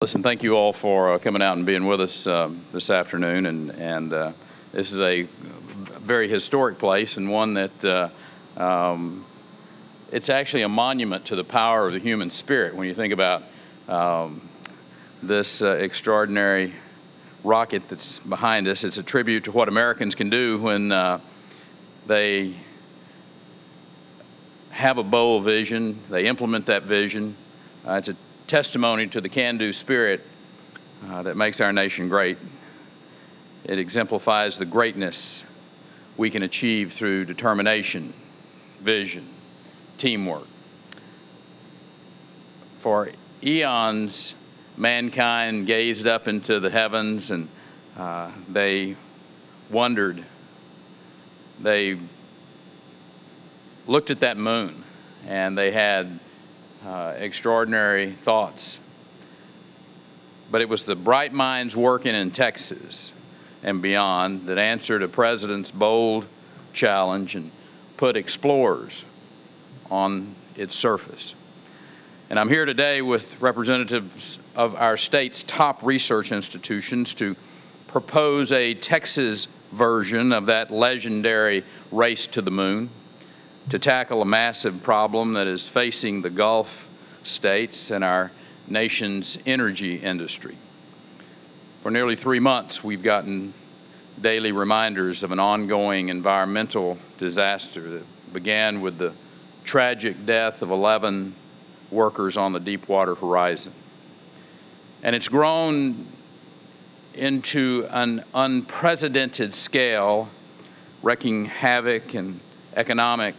Listen, thank you all for coming out and being with us this afternoon. And this is a very historic place, and one that it's actually a monument to the power of the human spirit. When you think about this extraordinary rocket that's behind us, it's a tribute to what Americans can do when they have a bold vision, they implement that vision. It's a testimony to the can-do spirit that makes our nation great. It exemplifies the greatness we can achieve through determination, vision, teamwork. For eons, mankind gazed up into the heavens and they wondered. They looked at that moon and they had extraordinary thoughts. But it was the bright minds working in Texas and beyond that answered a president's bold challenge and put explorers on its surface. And I'm here today with representatives of our state's top research institutions to propose a Texas version of that legendary race to the moon, to tackle a massive problem that is facing the Gulf states and our nation's energy industry. For nearly 3 months, we've gotten daily reminders of an ongoing environmental disaster that began with the tragic death of 11 workers on the Deepwater Horizon. And it's grown into an unprecedented scale, wreaking havoc and economic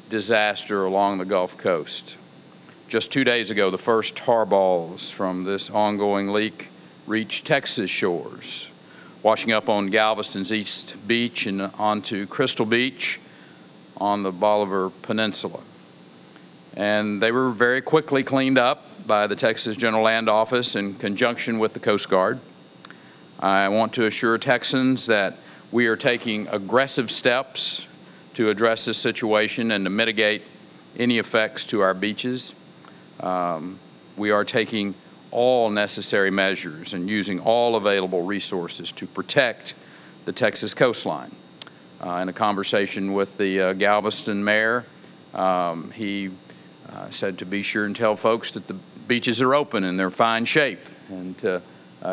disaster along the Gulf Coast. Just 2 days ago, the first tar balls from this ongoing leak reached Texas shores, washing up on Galveston's East Beach and onto Crystal Beach on the Bolivar Peninsula. And they were very quickly cleaned up by the Texas General Land Office in conjunction with the Coast Guard. I want to assure Texans that we are taking aggressive steps to address this situation and to mitigate any effects to our beaches. We are taking all necessary measures and using all available resources to protect the Texas coastline. In a conversation with the Galveston mayor, he said to be sure and tell folks that the beaches are open and they're fine shape, and to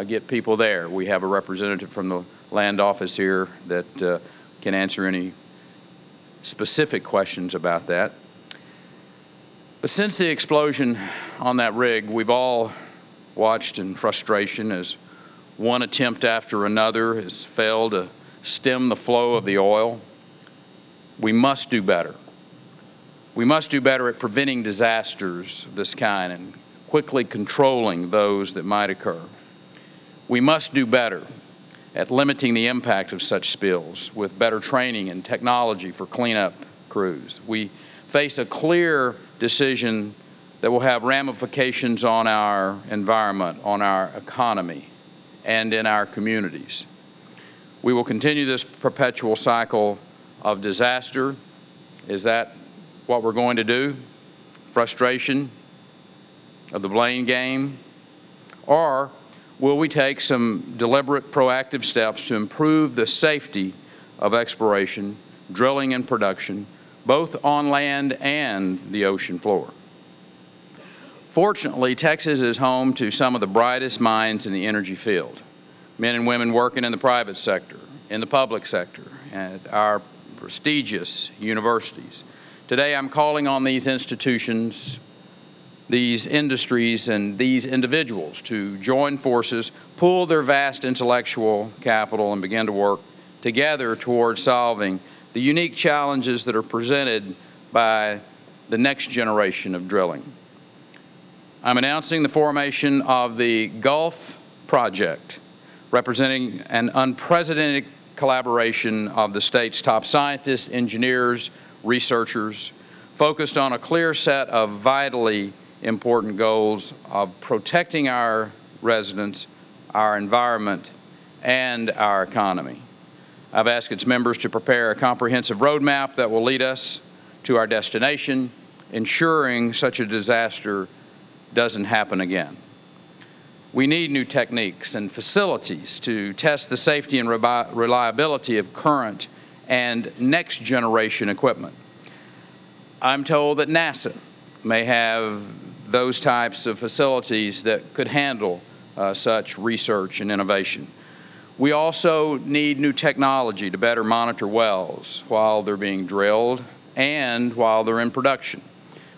get people there. We have a representative from the land office here that can answer any specific questions about that. But since the explosion on that rig, we've all watched in frustration as one attempt after another has failed to stem the flow of the oil. We must do better. We must do better at preventing disasters of this kind and quickly controlling those that might occur. We must do better at limiting the impact of such spills with better training and technology for cleanup crews. We face a clear decision that will have ramifications on our environment, on our economy, and in our communities. We will continue this perpetual cycle of disaster. Is that what we're going to do? Frustration of the blame game? Or will we take some deliberate, proactive steps to improve the safety of exploration, drilling, and production, both on land and the ocean floor? Fortunately, Texas is home to some of the brightest minds in the energy field. Men and women working in the private sector, in the public sector, at our prestigious universities. Today, I'm calling on these institutions, these industries, and these individuals to join forces, pool their vast intellectual capital, and begin to work together towards solving the unique challenges that are presented by the next generation of drilling. I'm announcing the formation of the Gulf Project, representing an unprecedented collaboration of the state's top scientists, engineers, researchers, focused on a clear set of vitally important goals of protecting our residents, our environment, and our economy. I've asked its members to prepare a comprehensive roadmap that will lead us to our destination, ensuring such a disaster doesn't happen again. We need new techniques and facilities to test the safety and reliability of current and next generation equipment. I'm told that NASA may have those types of facilities that could handle such research and innovation. We also need new technology to better monitor wells while they're being drilled and while they're in production.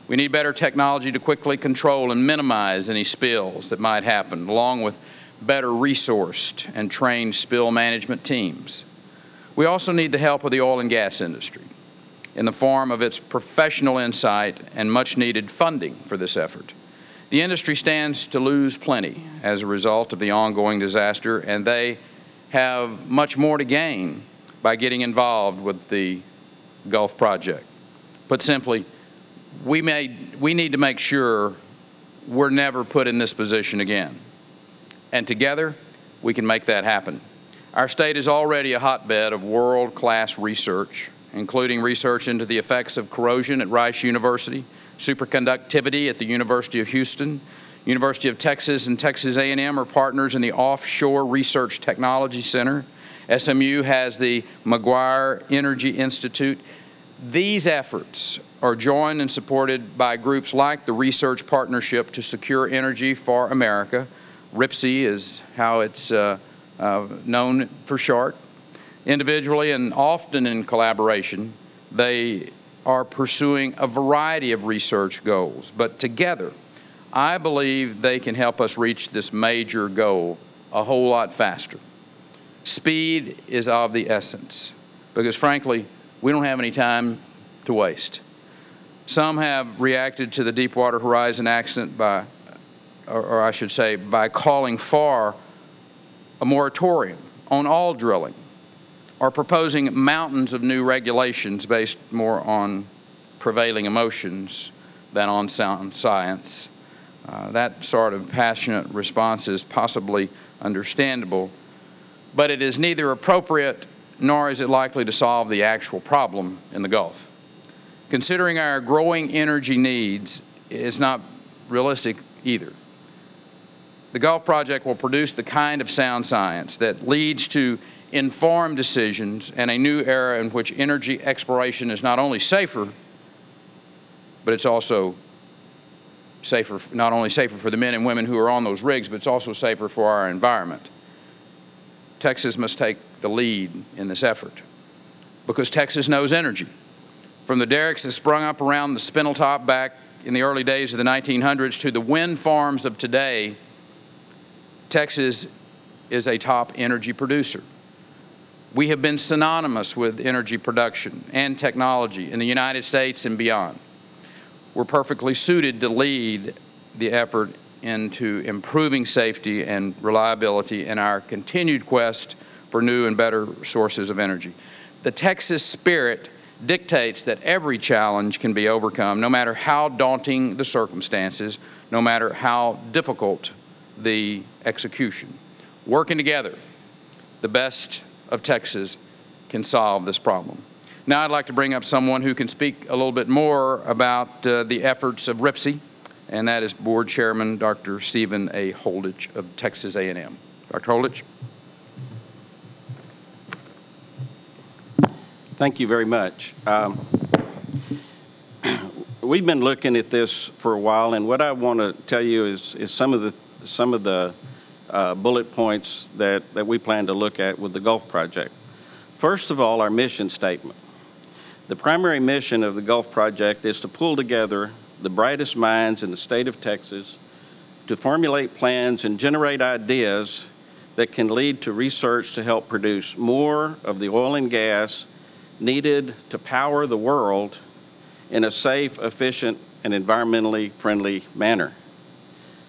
We need better technology to quickly control and minimize any spills that might happen, along with better resourced and trained spill management teams. We also need the help of the oil and gas industry in the form of its professional insight and much needed funding for this effort. The industry stands to lose plenty as a result of the ongoing disaster, and they have much more to gain by getting involved with the Gulf Project. Put simply, we need to make sure we're never put in this position again. And together, we can make that happen. Our state is already a hotbed of world-class research, including research into the effects of corrosion at Rice University, superconductivity at the University of Houston. University of Texas and Texas A&M are partners in the Offshore Research Technology Center. SMU has the McGuire Energy Institute. These efforts are joined and supported by groups like the Research Partnership to Secure Energy for America. RPSEA is how it's known for short. Individually and often in collaboration, they are pursuing a variety of research goals, but together, I believe they can help us reach this major goal a whole lot faster. Speed is of the essence, because frankly, we don't have any time to waste. Some have reacted to the Deepwater Horizon accident by, or I should say, by calling for a moratorium on all drilling, or proposing mountains of new regulations based more on prevailing emotions than on sound science. That sort of passionate response is possibly understandable, but it is neither appropriate nor is it likely to solve the actual problem in the Gulf. Considering our growing energy needs, it's not realistic either. The Gulf Project will produce the kind of sound science that leads to informed decisions and a new era in which energy exploration is not only safer, but it's also safer, not only safer for the men and women who are on those rigs, but it's also safer for our environment. Texas must take the lead in this effort because Texas knows energy. From the derricks that sprung up around the Spindletop back in the early days of the 1900s to the wind farms of today, Texas is a top energy producer. We have been synonymous with energy production and technology in the United States and beyond. We're perfectly suited to lead the effort into improving safety and reliability in our continued quest for new and better sources of energy. The Texas spirit dictates that every challenge can be overcome, no matter how daunting the circumstances, no matter how difficult the execution. Working together, the best of Texas can solve this problem. Now I'd like to bring up someone who can speak a little bit more about the efforts of RPSEA, and that is Board Chairman Dr. Stephen A. Holditch of Texas A&M. Dr. Holditch. Thank you very much. We've been looking at this for a while, and what I want to tell you is some of the bullet points that we plan to look at with the Gulf Project. First of all, our mission statement. The primary mission of the Gulf Project is to pull together the brightest minds in the state of Texas to formulate plans and generate ideas that can lead to research to help produce more of the oil and gas needed to power the world in a safe, efficient, and environmentally friendly manner.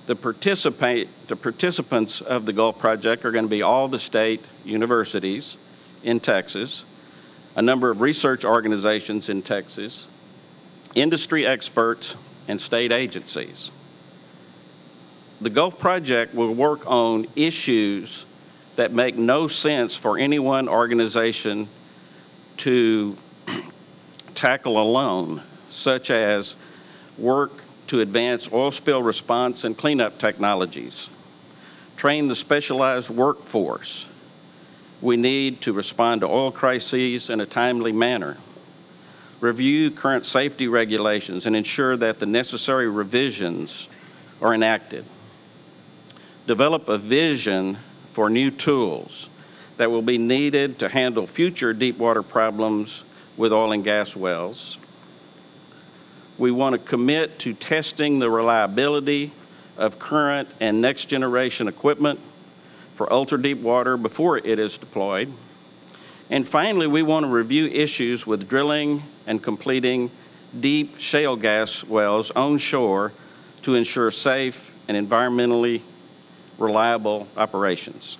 The participants of the Gulf Project are going to be all the state universities in Texas, a number of research organizations in Texas, industry experts, and state agencies. The Gulf Project will work on issues that make no sense for any one organization to tackle alone, such as work to advance oil spill response and cleanup technologies, train the specialized workforce we need to respond to oil crises in a timely manner, review current safety regulations and ensure that the necessary revisions are enacted, develop a vision for new tools that will be needed to handle future deep water problems with oil and gas wells. We want to commit to testing the reliability of current and next generation equipment for ultra-deep water before it is deployed. And finally, we want to review issues with drilling and completing deep shale gas wells onshore to ensure safe and environmentally reliable operations.